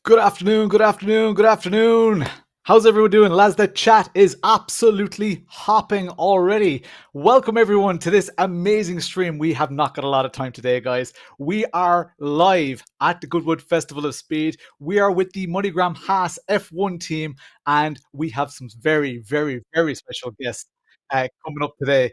Good afternoon, good afternoon, good afternoon. How's everyone doing? Lads, the chat is absolutely hopping already. Welcome everyone to this amazing stream. We have not got a lot of time today, guys. We are live at the Goodwood Festival of Speed. We are with the MoneyGram Haas F1 team, and we have some very, very, very special guests coming up today.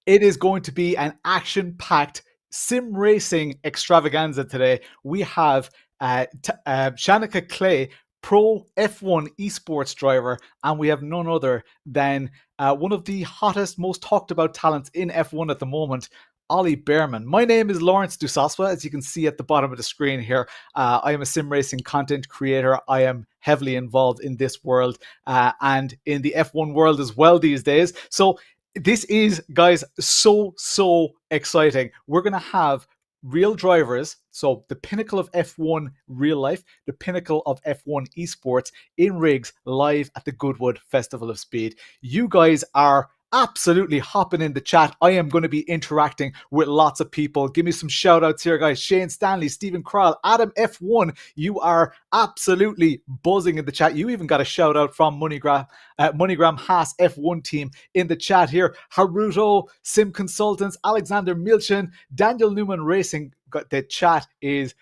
It is going to be an action-packed sim racing extravaganza today. We have Shanica Clay, pro F1 esports driver, and we have none other than one of the hottest, most talked about talents in F1 at the moment, Ollie Bearman. My name is Lawrence Dusaswa, as you can see at the bottom of the screen here. I am a sim racing content creator. I am heavily involved in this world and in the F1 world as well these days. So this is, guys, so exciting. We're going to have real drivers, so the pinnacle of F1 real life, the pinnacle of F1 esports in rigs live at the Goodwood Festival of Speed. You guys are absolutely hopping in the chat. I am going to be interacting with lots of people. Give me some shout outs here, guys. Shane Stanley, Stephen Crowell, Adam F1. You are absolutely buzzing in the chat. You even got a shout out from MoneyGram Haas F1 team in the chat here. Haruto, Sim Consultants, Alexander Milchin, Daniel Newman Racing. The chat is,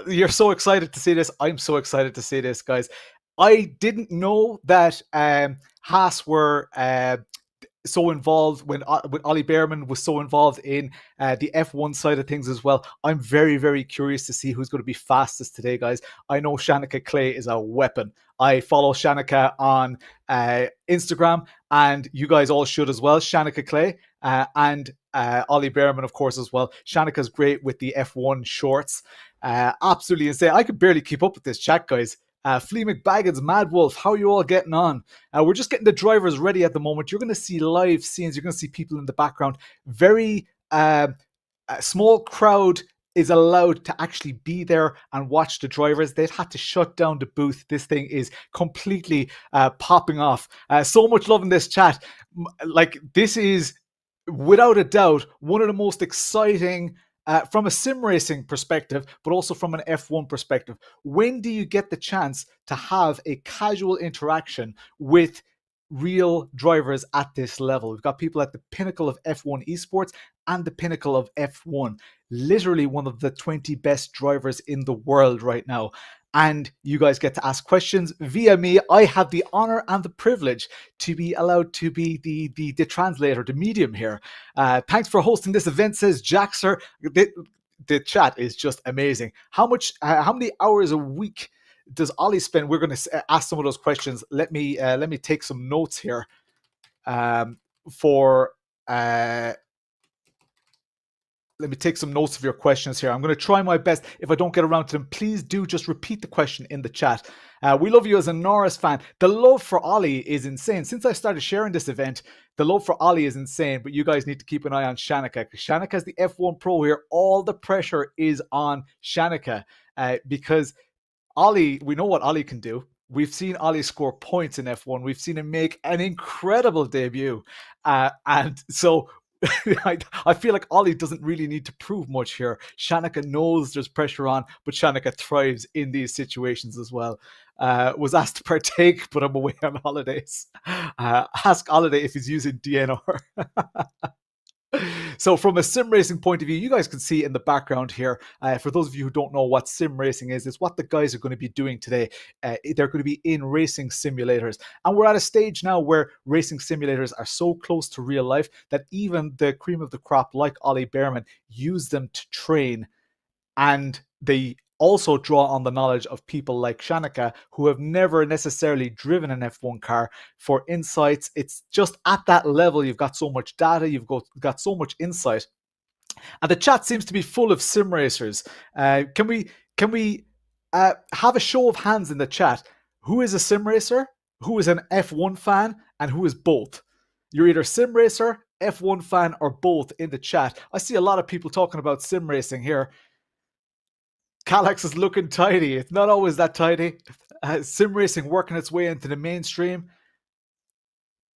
you're so excited to see this. I'm so excited to see this, guys. I didn't know that Haas were so involved when Ollie Bearman was so involved in the F1 side of things as well. I'm very curious to see who's going to be fastest today, guys. I know Shanica Clay is a weapon. I follow Shanica on Instagram, and you guys all should as well. Shanica Clay and Ollie Bearman, of course, as well. Shanica's great with the F1 shorts. Absolutely insane. I could barely keep up with this chat, guys. Flea McBaggins, Mad Wolf, how are you all getting on? We're just getting the drivers ready at the moment. You're going to see live scenes. You're going to see people in the background. Very small crowd is allowed to actually be there and watch the drivers. They've had to shut down the booth. This thing is completely popping off. So much love in this chat. Like, this is, without a doubt, one of the most exciting from a sim racing perspective, but also from an F1 perspective. When do you get the chance to have a casual interaction with real drivers at this level? We've got people at the pinnacle of F1 esports and the pinnacle of F1, literally one of the 20 best drivers in the world right now. And you guys get to ask questions via me. I have the honor and the privilege to be allowed to be the translator, the medium here. Thanks for hosting this event, says Jaxer. The chat is just amazing. How many hours a week does Ollie spend? We're going to ask some of those questions. Let me take some notes here for. Let me take some notes of your questions here. I'm going to try my best. If I don't get around to them, please do just repeat the question in the chat. We love you as a Norris fan. The love for Ollie is insane. Since I started sharing this event, the love for Ollie is insane, but you guys need to keep an eye on Shanica. Shanica is the F1 pro here. All the pressure is on Shanica because Ollie, we know what Ollie can do. We've seen Ollie score points in F1. We've seen him make an incredible debut. And so I feel like Ollie doesn't really need to prove much here. Shanica knows there's pressure on, but Shanica thrives in these situations as well. Was asked to partake, but I'm away on holidays. Ask Holiday if he's using DNR. So from a sim racing point of view, you guys can see in the background here, for those of you who don't know what sim racing is, it's what the guys are going to be doing today. They're going to be in racing simulators. And we're at a stage now where racing simulators are so close to real life that even the cream of the crop like Ollie Bearman use them to train, and they also draw on the knowledge of people like Shanica who have never necessarily driven an F1 car for insights. It's just at that level, you've got so much data, you've got so much insight. And the chat seems to be full of sim racers. Can we have a show of hands in the chat? Who is a sim racer? Who is an F1 fan? And who is both? You're either sim racer, F1 fan, or both in the chat. I see a lot of people talking about sim racing here. Calax is looking tidy. It's not always that tidy. Sim racing working its way into the mainstream.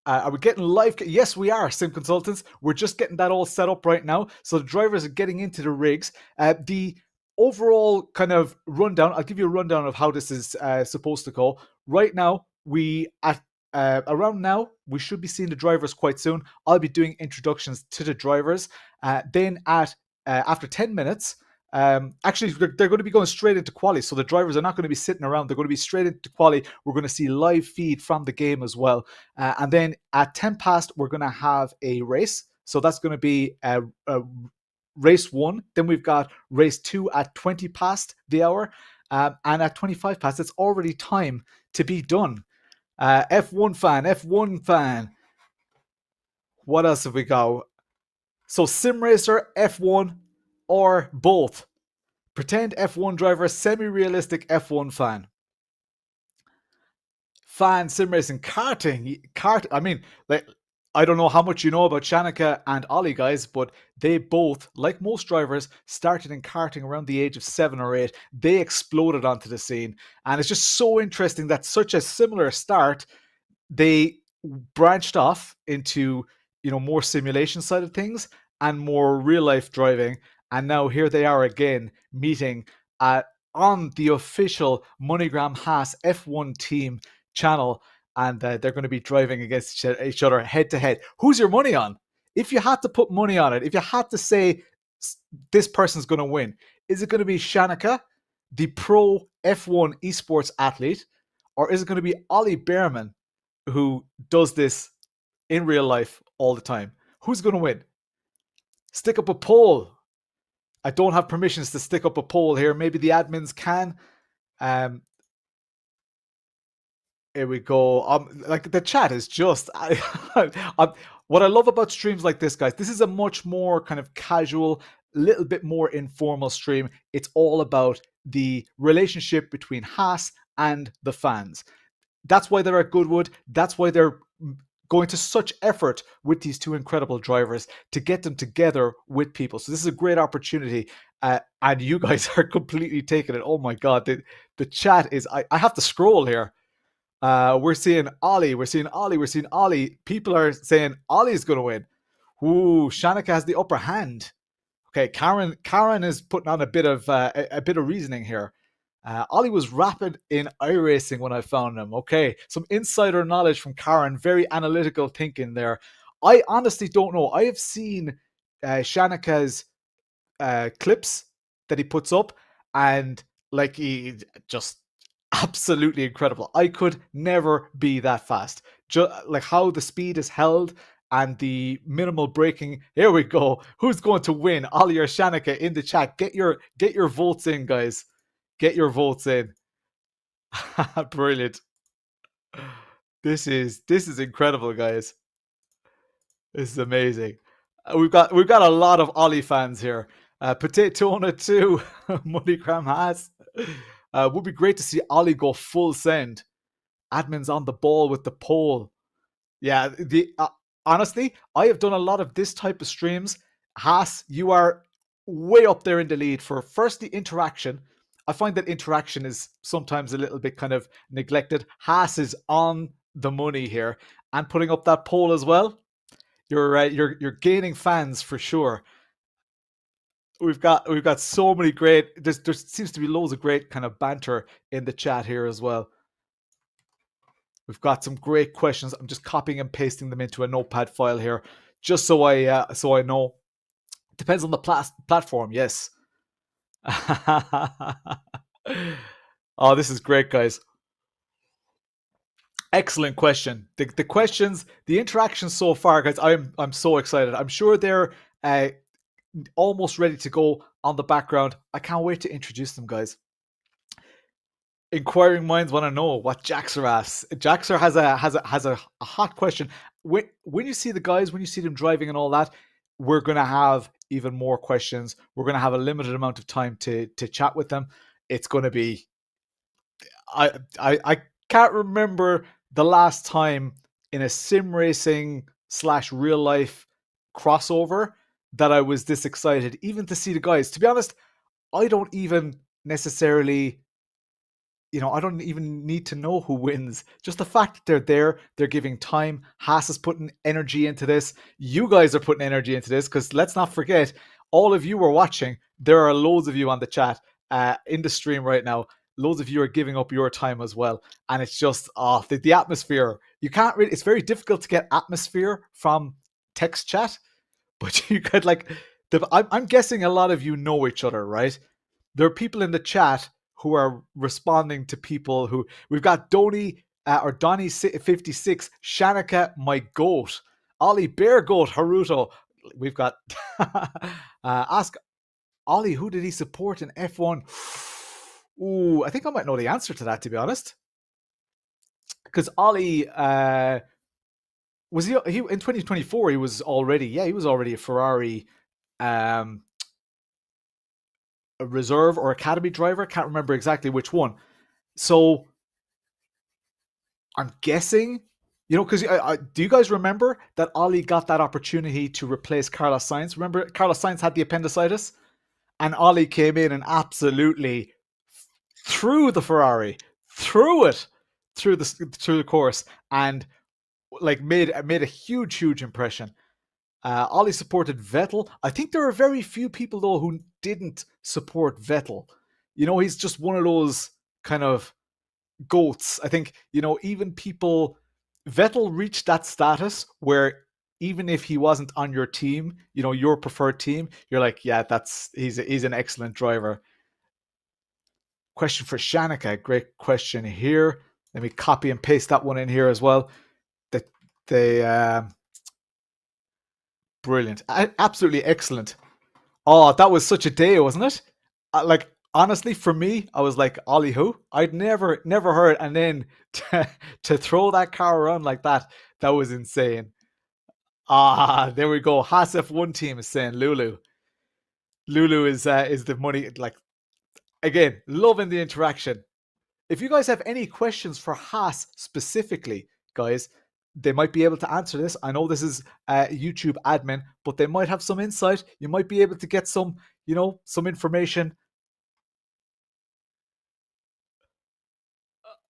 Are we getting live? Yes, we are, Sim Consultants. We're just getting that all set up right now. So the drivers are getting into the rigs. The overall kind of rundown. I'll give you a rundown of how this is supposed to go. Right now, we at around now we should be seeing the drivers quite soon. I'll be doing introductions to the drivers. Then at after 10 minutes, actually they're going to be going straight into quali, so the drivers are not going to be sitting around. They're going to be straight into quali. We're going to see live feed from the game as well. And then at 10 past, we're going to have a race. So that's going to be a race 1. Then we've got race 2 at 20 past the hour. And at 25 past, it's already time to be done. F1 fan. What else have we got? So sim racer, F1, or both. Pretend F1 driver, semi-realistic F1 fan. Sim racing, karting. I mean, like, I don't know how much you know about Shanika and Ollie, guys, but they both, like most drivers, started in karting around the age of 7 or 8. They exploded onto the scene. And it's just so interesting that such a similar start, they branched off into, more simulation side of things and more real life driving. And now here they are again meeting on the official MoneyGram Haas F1 Team channel, and they're going to be driving against each other head to head. Who's your money on? If you had to put money on it, if you had to say this person's going to win, is it going to be Shanika, the pro F1 esports athlete, or is it going to be Ollie Bearman, who does this in real life all the time? Who's going to win? Stick up a poll. I don't have permissions to stick up a poll here. Maybe the admins can. Here we go. Like the chat is just what I love about streams like this, guys. This is a much more kind of casual, little bit more informal stream. It's all about the relationship between Haas and the fans. That's why they're at Goodwood. That's why they're going to such effort with these two incredible drivers to get them together with people. So this is a great opportunity. And you guys are completely taking it. Oh my God. The chat is, I have to scroll here. We're seeing Ollie. We're seeing Ollie. People are saying Ollie's going to win. Ooh, Shanika has the upper hand. Okay, Karen is putting on a bit of reasoning here. Ollie was rapid in iRacing when I found him. Okay, some insider knowledge from Karen. Very analytical thinking there. I honestly don't know. I have seen Shanika's clips that he puts up, and like he just absolutely incredible. I could never be that fast. Like how the speed is held and the minimal braking. Here we go. Who's going to win? Ollie or Shanika in the chat. Get your votes in, guys. Get your votes in. Brilliant. This is incredible, guys. This is amazing. We've got a lot of Ollie fans here. Potato 2, MoneyGram Haas. Would be great to see Ollie go full send. Admin's on the ball with the poll. Yeah, honestly, I have done a lot of this type of streams. Haas, you are way up there in the lead for first the interaction. I find that interaction is sometimes a little bit kind of neglected. Haas is on the money here and putting up that poll as well. You're gaining fans for sure. We've got so many great. There seems to be loads of great kind of banter in the chat here as well. We've got some great questions. I'm just copying and pasting them into a notepad file here, just so I know. Depends on the platform. Yes. Oh, this is great, guys. Excellent question. The questions, the interactions so far, guys. I'm so excited. I'm sure they're almost ready to go on the background. I can't wait to introduce them, guys. Inquiring minds want to know what Jaxer asks. Jaxer has a hot question. When you see the guys, when you see them driving and all that, we're gonna have even more questions. We're gonna have a limited amount of time to chat with them. It's gonna be. I can't remember the last time in a sim racing / real life crossover that I was this excited, even to see the guys. To be honest, I don't even necessarily, I don't even need to know who wins. Just the fact that they're there, they're giving time. Haas is putting energy into this. You guys are putting energy into this because let's not forget, all of you are watching. There are loads of you on the chat in the stream right now. Loads of you are giving up your time as well, and it's just the atmosphere. You can't really. It's very difficult to get atmosphere from text chat, but you could like. I'm guessing a lot of you know each other, right? There are people in the chat who are responding to people who we've got Donnie 56, Shanica, my goat, Ollie Bear Goat, Haruto. We've got ask Ollie, who did he support in F1? Ooh, I think I might know the answer to that, to be honest. Because Ollie was he in 2024? He was already a Ferrari a reserve or academy driver. Can't remember exactly which one. So I'm guessing, because do you guys remember that Ollie got that opportunity to replace Carlos Sainz? Remember, Carlos Sainz had the appendicitis, and Ollie came in and absolutely threw the Ferrari, threw it through the course, and like made a huge impression. Ollie supported Vettel. I think there are very few people though who didn't support Vettel. He's just one of those kind of goats. I think, even people, Vettel reached that status where even if he wasn't on your team, your preferred team, you're like, yeah, he's an excellent driver. Question for Shanica. Great question here. Let me copy and paste that one in here as well. Brilliant. Absolutely excellent. Oh, that was such a day, wasn't it? Like, honestly, for me, I was like, Ollie who? I'd never heard. And then to throw that car around like that was insane. There we go. Haas F1 Team is saying Lulu. Lulu is the money. Like, again, loving the interaction. If you guys have any questions for Haas specifically, guys, they might be able to answer this. I know this is YouTube admin, but they might have some insight. You might be able to get some, some information.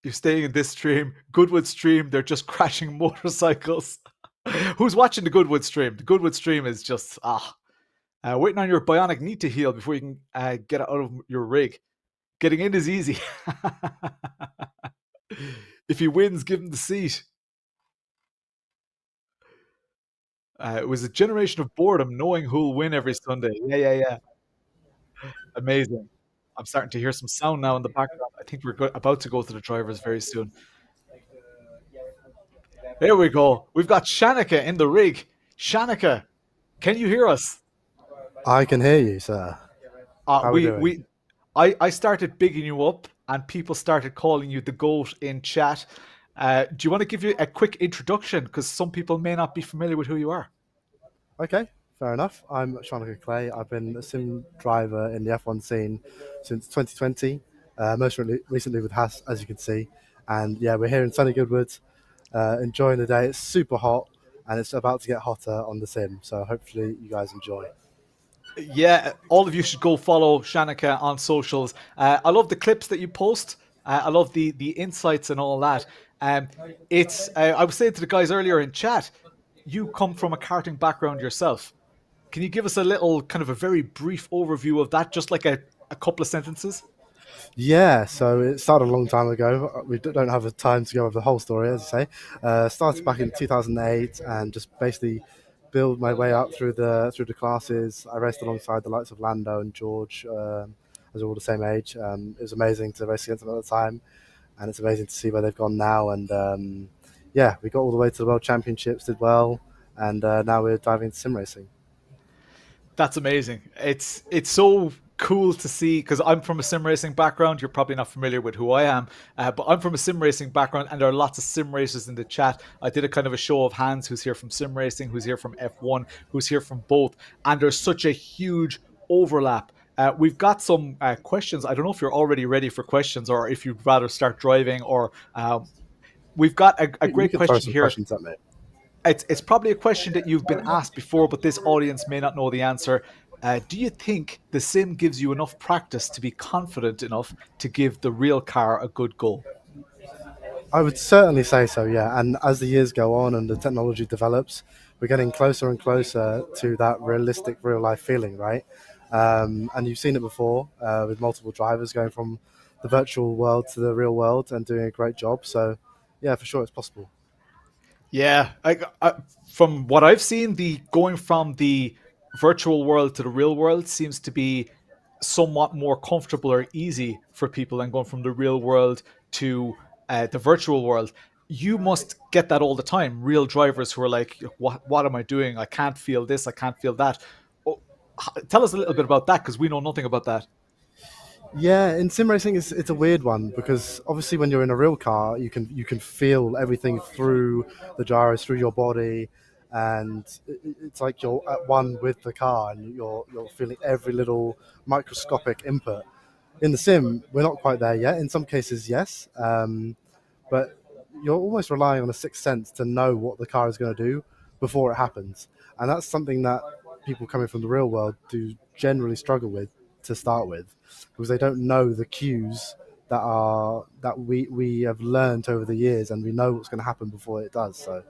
You're staying in this stream, Goodwood stream. They're just crashing motorcycles. Who's watching the Goodwood stream? The Goodwood stream is just waiting on your bionic knee to heal before you can get out of your rig. Getting in is easy. If he wins, give him the seat. It was a generation of boredom, knowing who'll win every Sunday. Yeah. Amazing. I'm starting to hear some sound now in the background. I think we're about to go to the drivers very soon. There we go. We've got Shanica in the rig. Shanica, can you hear us? I can hear you, sir. How are we doing? I started bigging you up, and people started calling you the GOAT in chat. Do you want to give you a quick introduction? Because some people may not be familiar with who you are. Okay, fair enough. I'm Shanaka Clay. I've been a sim driver in the F1 scene since 2020, most recently with Haas, as you can see. And yeah, we're here in sunny Goodwood, enjoying the day. It's super hot, and it's about to get hotter on the sim. So hopefully you guys enjoy. Yeah, all of you should go follow Shanica on socials. I love the clips that you post. I love the insights and all that. It's I was saying to the guys earlier in chat, you come from a karting background yourself. Can you give us a little kind of a very brief overview of that, just like a couple of sentences? Yeah, so it started a long time ago. We don't have the time to go over the whole story, as you say. Started back in 2008 and just basically build my way up through the classes. I raced alongside the likes of Lando and George, as all the same age. It was amazing to race against them at the time, and it's amazing to see where they've gone now. And yeah, we got all the way to the World Championships, did well, and now we're diving into sim racing. That's amazing. It's so cool to see, because I'm from a sim racing background. You're probably not familiar with who I am, but I'm from a sim racing background, and there are lots of sim racers in the chat. I did a kind of a show of hands, who's here from sim racing, who's here from F1, who's here from both, and there's such a huge overlap. We've got some questions. I don't know if you're already ready for questions, or if you'd rather start driving, or we've got a great You can throw question some here. questions at me. It's probably a question that you've been asked before, but this audience may not know the answer. Do you think the sim gives you enough practice to be confident enough to give the real car a good go? I would certainly say so, yeah. And as the years go on and the technology develops, we're getting closer and closer to that realistic real life feeling, right? And you've seen it before with multiple drivers going from the virtual world to the real world and doing a great job. So, yeah, for sure, it's possible. Yeah, from what I've seen, the going from the virtual world to the real world seems to be somewhat more comfortable or easy for people than going from the real world to the virtual world. You must get that all the time. Real drivers who are like, "What am I doing? I can't feel this. I can't feel that." Oh, tell us a little bit about that because we know nothing about that. Yeah, in sim racing, it's a weird one because obviously when you're in a real car, you can feel everything through the gyros, through your body, and it's like you're at one with the car and you're feeling every little microscopic input. In the sim, we're not quite there yet. In some cases, yes, but you're almost relying on a sixth sense to know what the car is going to do before it happens, and that's something that people coming from the real world do generally struggle with to start with because they don't know the cues that we have learned over the years, and we know what's going to happen before it does. So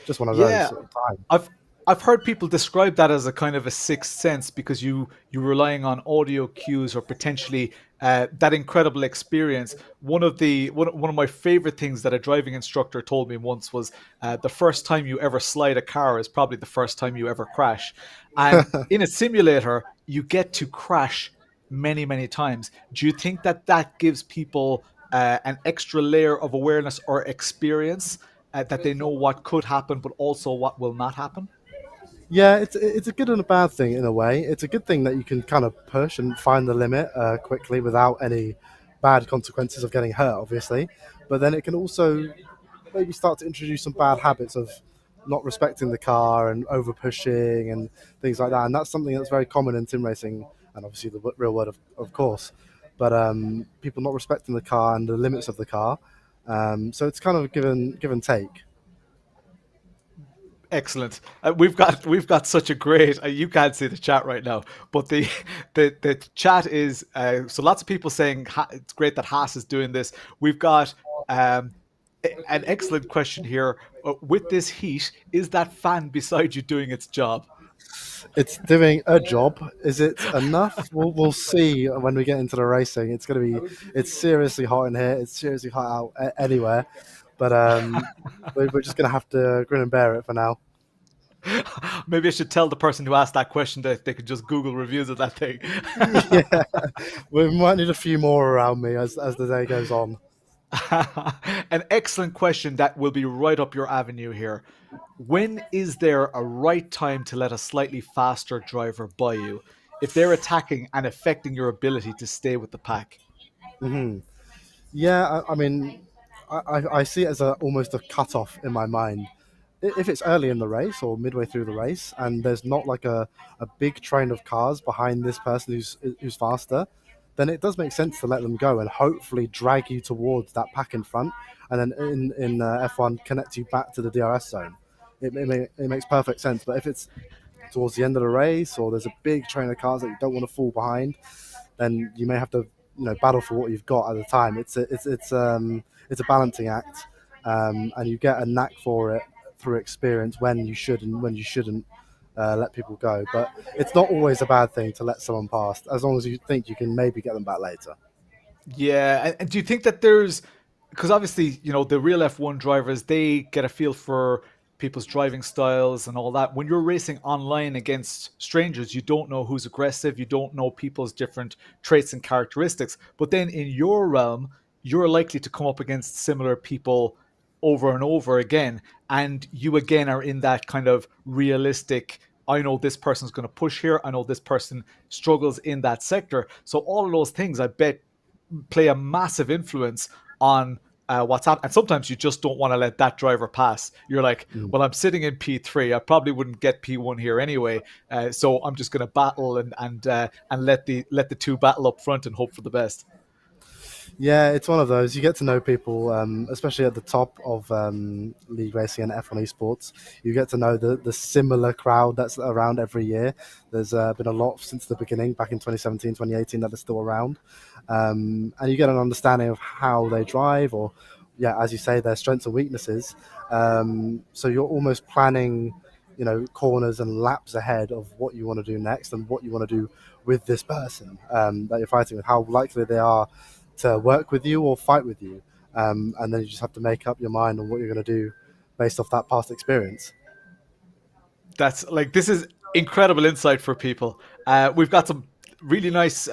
just one of those Yeah, sort of time. I've I've heard people describe that as a kind of a sixth sense because you're relying on audio cues or potentially that incredible experience. One of my favorite things that a driving instructor told me once was the first time you ever slide a car is probably the first time you ever crash, and in a simulator you get to crash many times. Do you think that that gives people an extra layer of awareness or experience? That they know what could happen, but also what will not happen. Yeah, it's a good and a bad thing in a way. It's a good thing that you can kind of push and find the limit quickly without any bad consequences of getting hurt, obviously. But then it can also maybe start to introduce some bad habits of not respecting the car and over pushing and things like that. And that's something that's very common in sim racing and obviously the real world, of course. But people not respecting the car and the limits of the car. So it's kind of give and take. Excellent. We've got such a great. You can't see the chat right now, but the the chat is so lots of people saying it's great that Haas is doing this. We've got an excellent question here. With this heat, is that fan beside you doing its job? It's doing a job. Is it enough? We'll see when we get into the racing. It's seriously hot in here. It's seriously hot out anywhere. But we're just going to have to grin and bear it for now. Maybe I should tell the person who asked that question that they could just Google reviews of that thing. Yeah, we might need a few more around me as the day goes on. An excellent question that will be right up your avenue here. When is there a right time to let a slightly faster driver by you if they're attacking and affecting your ability to stay with the pack? Hmm. Yeah, I mean, I see it as almost a cut-off in my mind. If it's early in the race or midway through the race, and there's not like a big train of cars behind this person who's faster, then it does make sense to let them go and hopefully drag you towards that pack in front, and then in F1 connect you back to the DRS zone. It makes perfect sense. But if it's towards the end of the race or there's a big train of cars that you don't want to fall behind, then you may have to battle for what you've got at the time. It's a balancing act, and you get a knack for it through experience when you should and when you shouldn't let people go. But it's not always a bad thing to let someone pass as long as you think you can maybe get them back later. Yeah, and do you think that there's because obviously the real F1 drivers they get a feel for people's driving styles and all that. When you're racing online against strangers, you don't know who's aggressive, you don't know people's different traits and characteristics. But then in your realm, you're likely to come up against similar people over and over again, and you again are in that kind of realistic. I know this person's going to push here. I know this person struggles in that sector. So all of those things, I bet play a massive influence on what's happening. And sometimes you just don't want to let that driver pass. You're like, Mm. well, I'm sitting in P3. I probably wouldn't get P1 here anyway. So I'm just going to battle and let the two battle up front and hope for the best. Yeah, it's one of those. You get to know people, especially at the top of league racing and F1 esports. You get to know the similar crowd that's around every year. There's been a lot since the beginning, back in 2017, 2018, that are still around. And you get an understanding of how they drive or, yeah, as you say, their strengths and weaknesses. So you're almost planning corners and laps ahead of what you want to do next and what you want to do with this person that you're fighting with, how likely they are to work with you or fight with you. And then you just have to make up your mind on what you're going to do based off that past experience. That's this is incredible insight for people. We've got some really nice.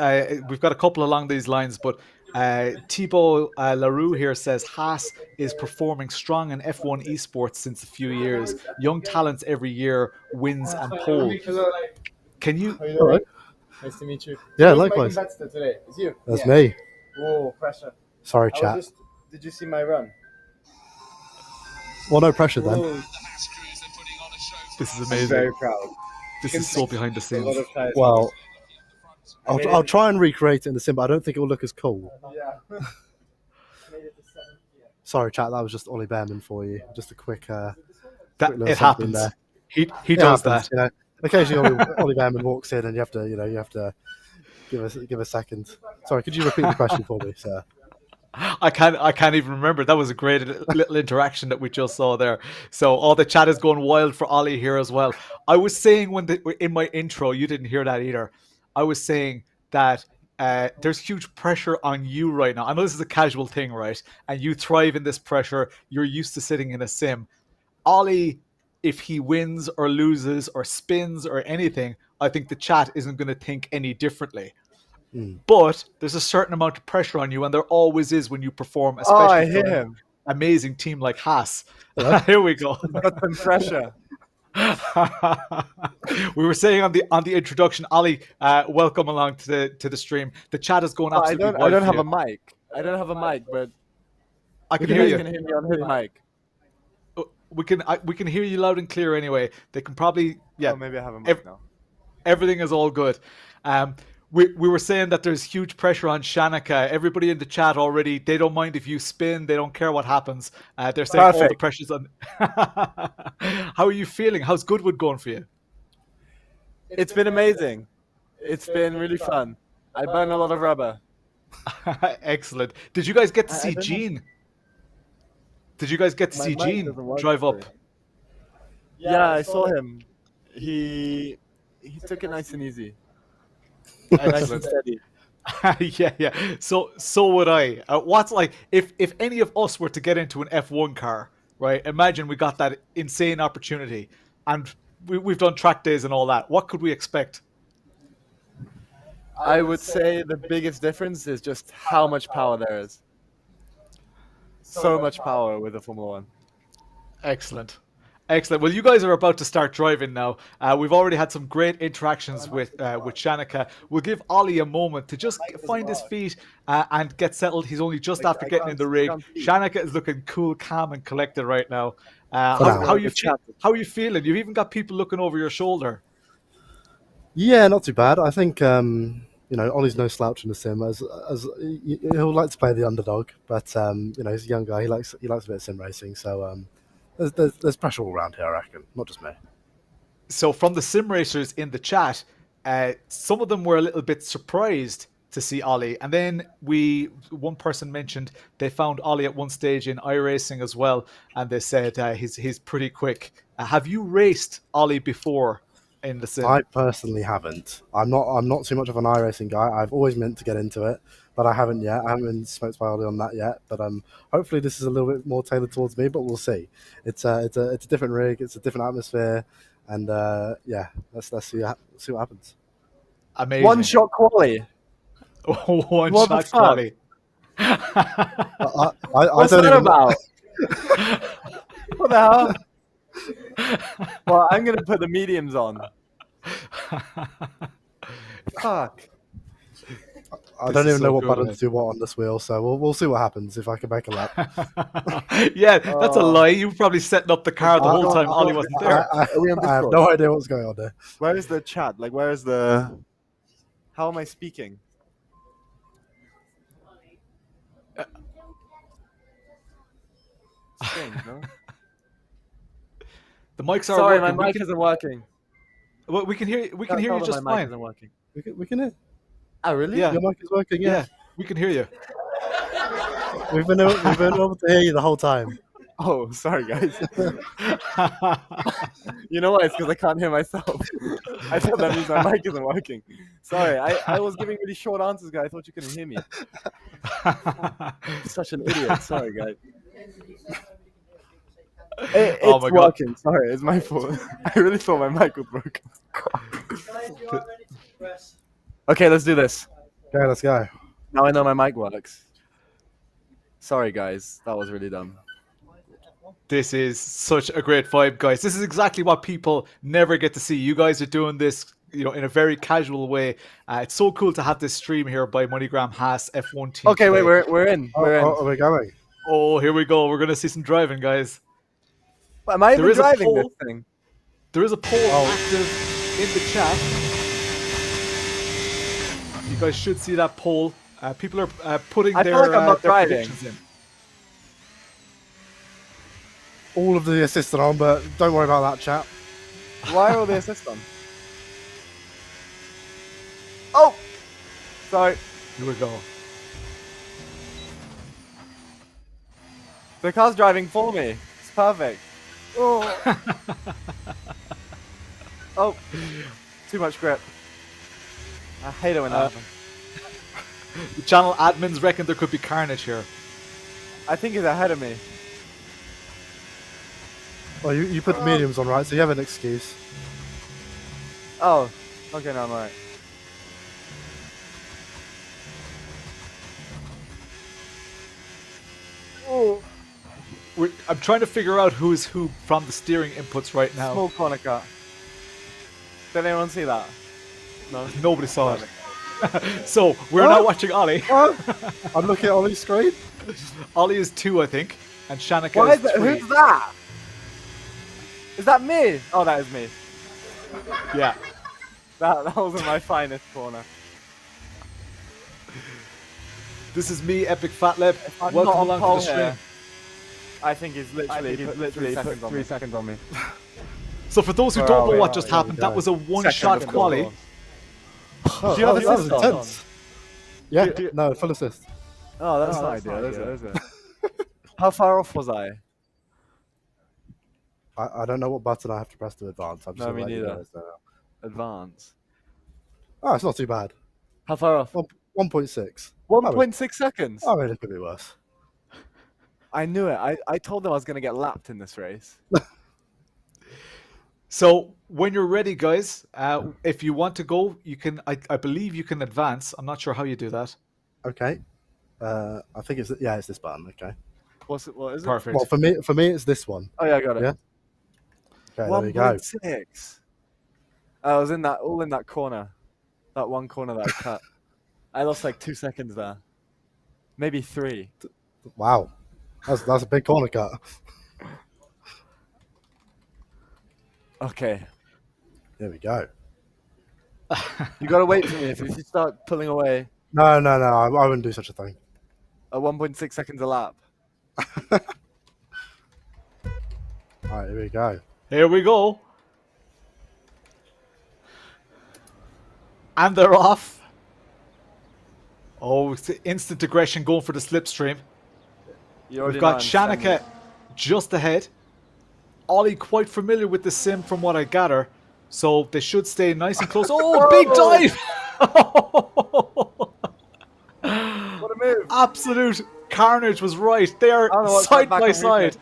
We've got a couple along these lines, but Thibaut Larue here says Haas is performing strong in F1 esports since a few years. Young talents every year wins and pole. Can you? Hello. Nice to meet you. Yeah, Who's my likewise. competitor today? It's you. That's me. Whoa, pressure. Sorry, chat. Did you see my run? Well, no pressure then. Whoa. This is I'm amazing. very proud. This is so behind the A scenes. lot of tires. Well, I'll try and recreate it in the sim, but I don't think it will look as cool. Yeah. Sorry, chat. That was just Ollie Bearman for you. Just a quick. That little it something happens. there. He It does happens, that. Occasionally, Ollie Bearman walks in, and you have to give a second. Sorry, could you repeat the question for me, sir? I can't even remember. That was a great little interaction that we just saw there. So all the chat is going wild for Ollie here as well. I was saying in my intro, you didn't hear that either. I was saying that there's huge pressure on you right now. I know this is a casual thing, right? And you thrive in this pressure. You're used to sitting in a sim. Ollie, if he wins or loses or spins or anything, I think the chat isn't going to think any differently. But there's a certain amount of pressure on you, and there always is when you perform, especially I for hear an him. amazing team like Haas. Here we go. Got some pressure. We were saying on the introduction, Ollie, welcome along to the stream. The chat is going absolutely wild. I don't for have you. a mic. I don't have a mic, but I can you hear guys you. can hear me on his mic. We can hear you loud and clear anyway. They can probably Oh, maybe I have a mic now. Everything is all good. We were saying that there's huge pressure on Shanica. Everybody in the chat already, they don't mind if you spin. They don't care what happens. They're saying all the Perfect. pressure's on. How are you feeling? How's Goodwood going for you? It's been amazing. It's been really fun. I burn a lot of rubber. Excellent. Did you guys get to I see don't know. Gene? Did you guys get to My see mic Gene doesn't work drive up? today. Yeah, I saw him. He took it nice and easy. Nice and steady. Yeah. So would I. What's like if any of us were to get into an F1 car, right? Imagine we got that insane opportunity, and we've done track days and all that. What could we expect? I would say the biggest difference is just how much power there is. So much power with the Formula One. Excellent. Well, you guys are about to start driving now. We've already had some great interactions with Shanica. We'll give Ollie a moment to just find his feet and get settled. He's only just after getting in the rig. Shanica is looking cool, calm, and collected right now. How are you feeling? You've even got people looking over your shoulder. Yeah, not too bad. I think Ollie's no slouch in the sim. As he'll like to play the underdog, but he's a young guy. He likes a bit of sim racing. So there's pressure all around here, I reckon, not just me. So from the sim racers in the chat, some of them were a little bit surprised to see Ollie, and then one person mentioned they found Ollie at one stage in iRacing as well, and they said he's pretty quick. Have you raced Ollie before in the sim? I personally haven't. I'm not too much of an iRacing guy. I've always meant to get into it, but I haven't yet. I haven't been smoked by Ollie on that yet. But hopefully this is a little bit more tailored towards me. But we'll see. It's a different rig. It's a different atmosphere, and let's see what happens. Amazing. One shot quali. One What shot the fuck? quali. I What's don't that even. about? What the hell? Well, I'm gonna put the mediums on. Fuck. I don't is even so know what good, buttons man. do what on this wheel, so we'll see what happens if I can make a lap. Yeah, that's a lie. You were probably setting up the car the whole time Ollie wasn't there. I Are we on have Discord? no idea what's going on there. Where is the chat? Like, where is the? How am I speaking? Strange, no? The mics are Sorry, working. my mic isn't working. We can hear. We can hear Tell you them just my mic fine. isn't working. We can hear. Oh, really? Yeah. Your mic is working. Yeah, Yeah, we can hear you. we've been able to hear you the whole time. Oh, sorry, guys. You know what? It's because I can't hear myself. I thought that means my mic isn't working. Sorry, I was giving really short answers, guys. I thought you couldn't hear me. Such an idiot. Sorry, guys. Oh It's my God. working. Sorry, it's my fault. I really thought my mic was broken. Okay, let's do this. Okay, let's go. Now I know my mic works. Sorry, guys. That was really dumb. This is such a great vibe, guys. This is exactly what people never get to see. You guys are doing this, in a very casual way. It's so cool to have this stream here by MoneyGram Haas F1 Team. Okay, wait, today. we're in. We're in. Are we going? Oh, here we go. We're gonna see some driving, guys. Am I There even is a driving this poll. thing? There is a poll active in the chat. You guys should see that poll. People are putting I their, feel like I'm not their driving. predictions in. All of the assists are on, but don't worry about that, chat. Why are all the assists on? Oh! Sorry. Here we go. The car's driving for me. It's perfect. Oh. Oh. Too much grip. I hate it when that happens. The channel admins reckon there could be carnage here. I think he's ahead of me. Well, you put the mediums on, right? So you have an excuse. Oh. Okay, no, I'm alright. Oh. I'm trying to figure out who is who from the steering inputs right now. Small corner cut. Did anyone see that? No. Nobody saw it. So we're now watching Ollie. Oh, I'm looking at Ollie's screen. Ollie is 2, I think, and Shanica Why is is that? 3. Who's that? Is that me? Oh, that is me. Yeah. That wasn't my finest corner. This is me, Epic Fat Lip. I'm Welcome not on along pole to the stream. here. I think he's literally put 3 seconds on me. So for those who Where don't are know we? what just Here we happened, go. that was a one-shot Second, quali. Oh, Do you have that was assist on? intense. Yeah, no, full assist. Oh, that's not ideal, is it? How far off was I? I don't know what button I have to press to advance. I'm just No, gonna me let you neither. guys know. Advance. Oh, it's not too bad. How far off? 1.6. 1.6 seconds. I mean, it could be worse. I knew it. I told them I was going to get lapped in this race. So when you're ready, guys, if you want to go, you can. I believe you can advance. I'm not sure how you do that. Okay. I think it's this button. Okay. What is it? Perfect. Well, for me, it's this one. Oh yeah, I got it. Yeah. Okay, there we go. 1.6. I was all in that corner. That one corner that I cut. I lost like 2 seconds there. Maybe 3. Wow, that's a big corner cut. Okay. There we go. You gotta wait for me. If you start pulling away No, I wouldn't do such a thing. at 1.6 seconds a lap. All right, here we go. Here we go. And they're off. Oh, it's instant aggression going for the slipstream. You already We've got know I'm Shanica sending- just ahead. Ollie quite familiar with the sim from what I gather. So they should stay nice and close. Oh, big dive! What a move! Absolute carnage was right. They are I don't know what's side back by on side.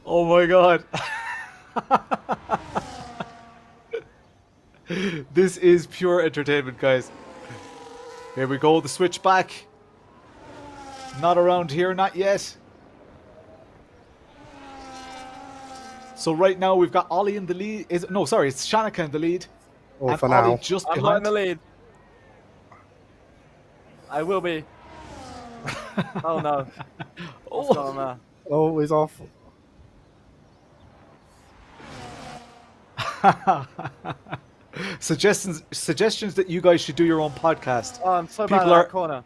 Oh my god. This is pure entertainment, guys. Here we go, the switchback. Not around here, not yet. So right now we've got Ollie in the lead. It's Shanica in the lead. Or And for Ollie now. just I'm not in behind. the lead. I will be. Oh no. What's going on there? Oh, he's off. Suggestions that you guys should do your own podcast. Oh, I'm so bad People at are- that corner.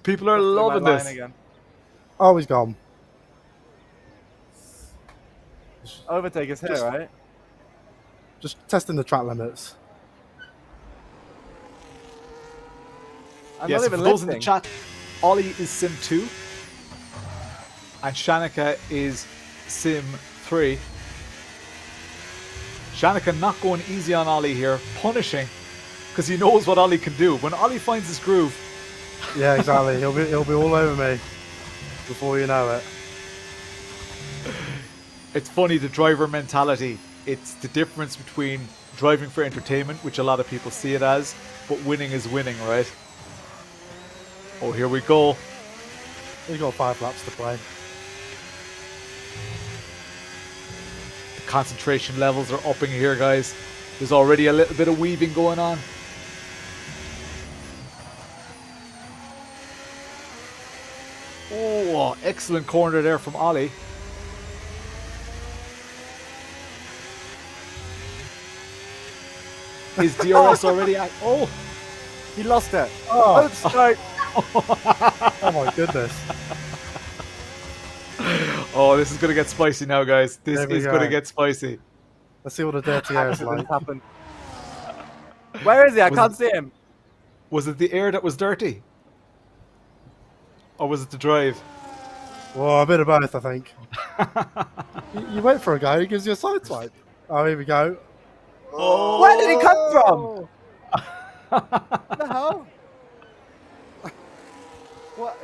People are Just do my loving line this. Again. Oh, he's gone. Overtake is here, Just- right? Just testing the track limits. I'm Yes, not for even those in lifting. the chat, Ollie is Sim 2. and Shanica is Sim 3. Shanica not going easy on Ollie here, punishing, because he knows what Ollie can do. When Ollie finds his groove, Yeah, exactly. He'll be all over me before you know it. it's funny, the driver mentality. It's the difference between driving for entertainment, which a lot of people see it as, but winning is winning, right? Oh, here we go. We've got 5 laps to play. The concentration levels are upping here, guys. There's already a little bit of weaving going on. Oh, excellent corner there from Ollie. Is DRS already at... Oh! He lost it. Oh. Oops, sorry. Oh my goodness. Oh, this is going to get spicy now, guys. This There we is going to go. get spicy. Let's see what a dirty air is like. Accidents happen. Where is he? I Was can't it- see him. Was it the air that was dirty? Or was it the drive? Well, a bit of both, I think. You wait for a guy who gives you a side swipe. Oh, here we go. Oh! Where did he come from? What the hell? What?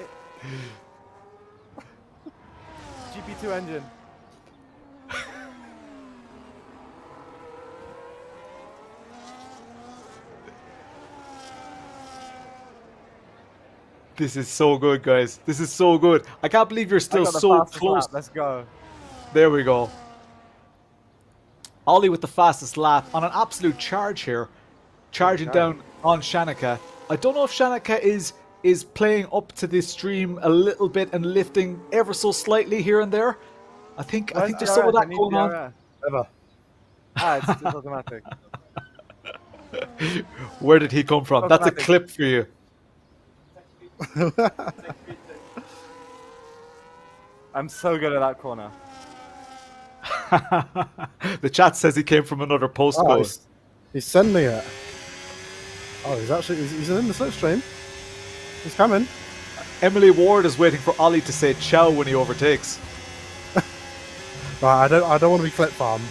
GP2 engine. This is so good, guys. This is so good. I can't believe you're I still got the so fastest close. lap. Let's go. There we go. Ollie with the fastest lap on an absolute charge here. Charging down on Shanica. I don't know if Shanica is playing up to this stream a little bit and lifting ever so slightly here and there. I think there's some of that going on. Ever. Ah, it's automatic. Where did he come from? That's a Automatic. clip for you. I'm so good at that corner. The chat says he came from another Oh, postcode. he's sending it. Oh, he's in the slipstream. He's coming. Emily Ward is waiting for Ollie to say ciao when he overtakes. Right, I don't want to be clip farmed.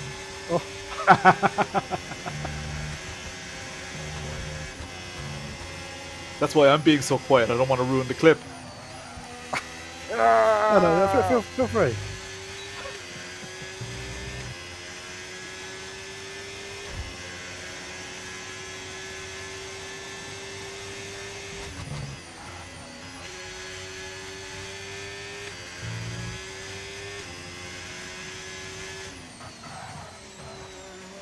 That's why I'm being so quiet. I don't want to ruin the clip. No, feel free.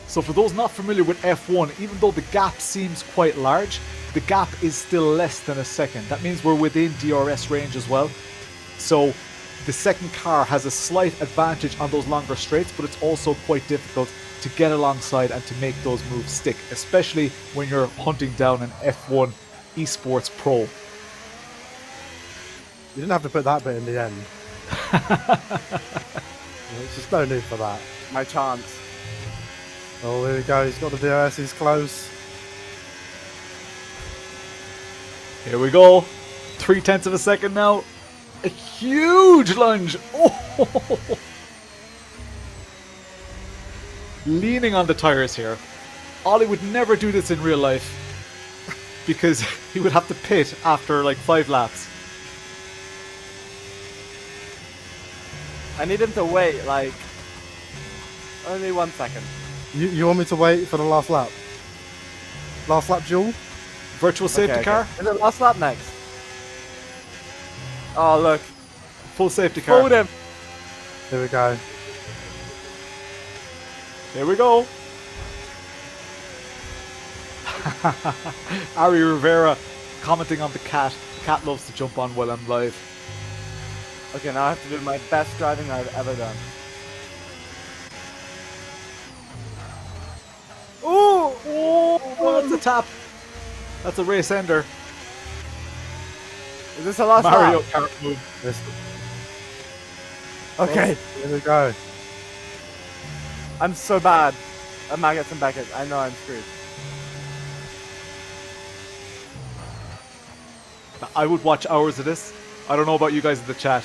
So for those not familiar with F1, even though the gap seems quite large, the gap is still less than a second. That means we're within DRS range as well. So the second car has a slight advantage on those longer straights, but it's also quite difficult to get alongside and to make those moves stick, especially when you're hunting down an F1 esports pro. You didn't have to put that bit in the end. There's just no need for that. My chance. Oh, here we go. He's got the DRS. He's close. Here we go. 0.3 of a second now. A huge lunge. Oh! Leaning on the tires here. Ollie would never do this in real life because he would have to pit after like 5 laps. I need him to wait like only 1 second. You want me to wait for the last lap? Last lap duel? Virtual safety car. Is it last lap next? Oh look, Full safety car. fooled him. Here we go. Here we go. Ari Rivera commenting on the cat. The cat loves to jump on while I'm live. Okay, now I have to do my best driving I've ever done. Ooh! Oh, that's a tap. That's a race ender. Is this the last Mario lap? Kart move. This, Okay, here we go. I'm so bad at maggots and Beckett. I know I'm screwed. I would watch hours of this. I don't know about you guys in the chat.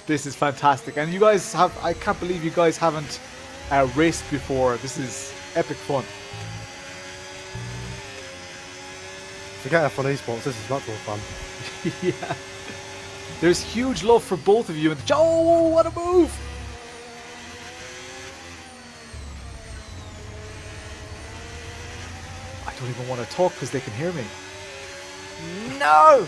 This is fantastic. And you guys have, I can't believe you guys haven't raced before. This is epic fun. Forget F1 esports, this is much more fun. Yeah. There's huge love for both of you. And oh, what a move! I don't even want to talk because they can hear me. No!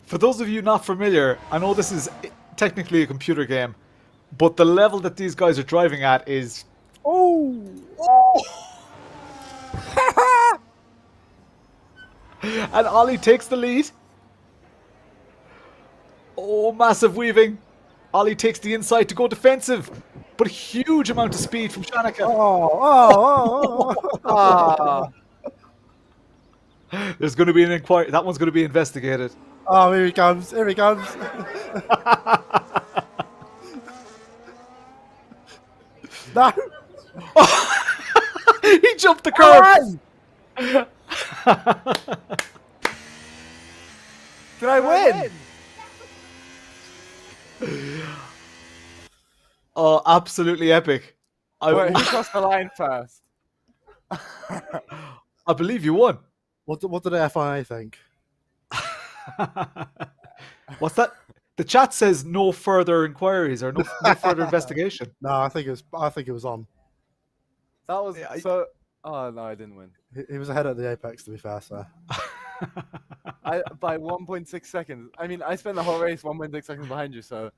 For those of you not familiar, I know this is technically a computer game, but the level that these guys are driving at is... Oh! And Ollie takes the lead. Oh, massive weaving. Ollie takes the inside to go defensive, but a huge amount of speed from Shanica. Ah. There's going to be an inquiry. That one's going to be investigated. Oh, here he comes. Here he comes. No. He jumped the curb. Did I win? Oh, absolutely epic. Wait, who crossed the line first? I believe you won. What did the FIA think? What's that? The chat says no further inquiries or no further investigation. No, I think it was on. That was so. Oh no, I didn't win. He was ahead at the apex, to be fair. So By 1.6 seconds. I mean, I spent the whole race 1.6 seconds behind you, so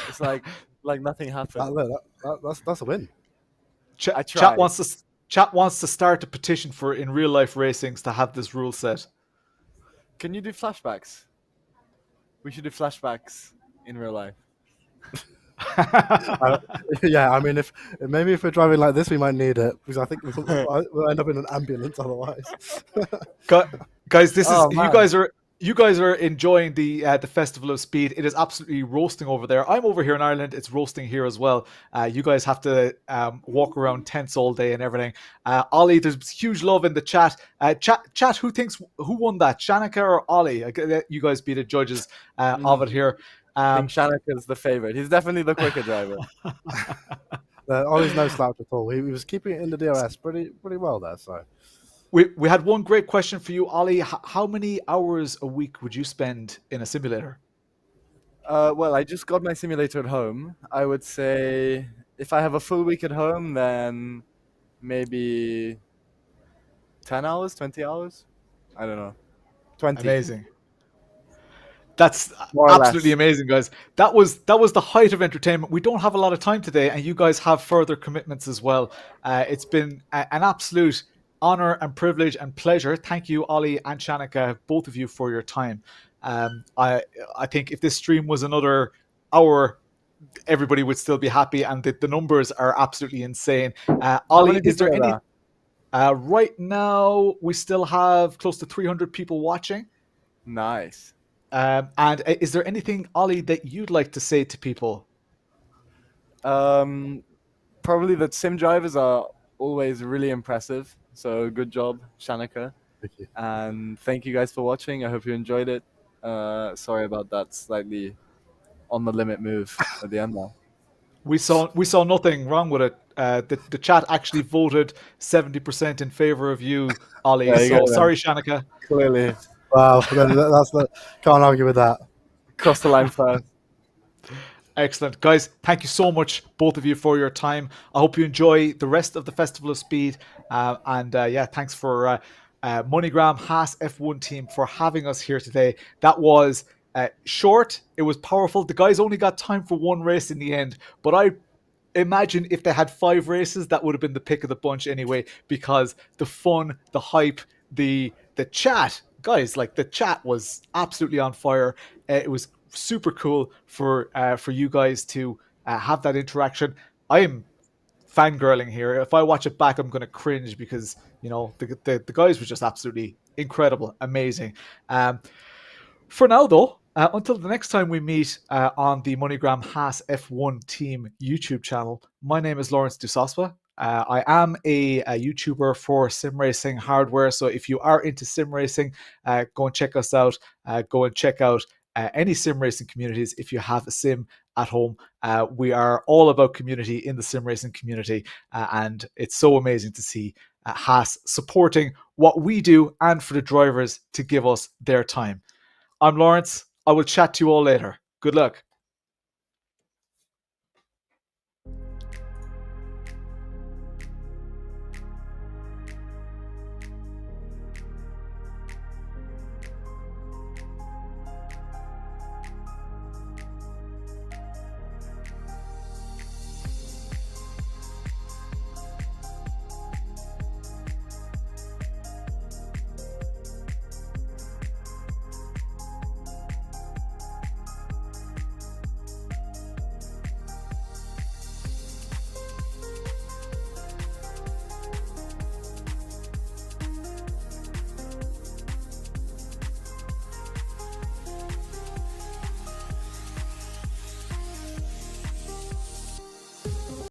it's like nothing happened. That's a win. Chat wants to start a petition for in real life racings to have this rule set. Can you do flashbacks? We should do flashbacks in real life. Yeah, I mean, if we're driving like this, we might need it because I think we'll end up in an ambulance otherwise. Guys, this is man. you guys are enjoying the Festival of Speed. It is absolutely roasting over there. I'm over here in Ireland. It's roasting here as well. You guys have to walk around tents all day and everything. Ollie, there's huge love in the chat. Chat, who won that? Shanika or Ollie? You guys be the judges of it here. I think Shanaka's the favorite. He's definitely the quicker driver. Ollie's no slouch at all. He was keeping it in the DRS pretty well there. So we had one great question for you, Ollie. How many hours a week would you spend in a simulator? Well, I just got my simulator at home. I would say if I have a full week at home, then maybe 10 hours, 20 hours. I don't know. 20. Amazing. That's More or absolutely less. amazing, guys. That was the height of entertainment. We don't have a lot of time today, and you guys have further commitments as well. It's been an absolute honor and privilege and pleasure. Thank you, Ollie and Shanika, both of you, for your time. I think if this stream was another hour, everybody would still be happy, and the numbers are absolutely insane. Ollie, is there any? Right now, we still have close to 300 people watching. Nice. And is there anything, Ollie, that you'd like to say to people? Probably that sim drivers are always really impressive. So good job, Shanika. thank you. And thank you guys for watching. I hope you enjoyed it. Sorry about that slightly on the limit move at the end now. We saw nothing wrong with it. The chat actually voted 70% in favor of you, Ollie. There you So go, then. sorry, Shanika. Clearly. Wow, can't argue with that. Cross the line first. Excellent. Guys, thank you so much, both of you, for your time. I hope you enjoy the rest of the Festival of Speed. Yeah, thanks for MoneyGram Haas F1 Team for having us here today. That was short. It was powerful. The guys only got time for one race in the end, but I imagine if they had 5 races, that would have been the pick of the bunch anyway, because the fun, the hype, the chat, guys, like the chat was absolutely on fire. It was super cool for you guys to have that interaction. I am fangirling here. If I watch it back, I'm going to cringe because, you know, the guys were just absolutely incredible, amazing. For now, though, Until the next time we meet on the MoneyGram Haas F1 Team YouTube channel, my name is Lawrence Dusospa. I am a YouTuber for sim racing hardware, so if you are into sim racing, go and check us out. Go and check out any sim racing communities if you have a sim at home. We are all about community in the sim racing community, and it's so amazing to see Haas supporting what we do and for the drivers to give us their time. I'm Lawrence. I will chat to you all later. Good luck.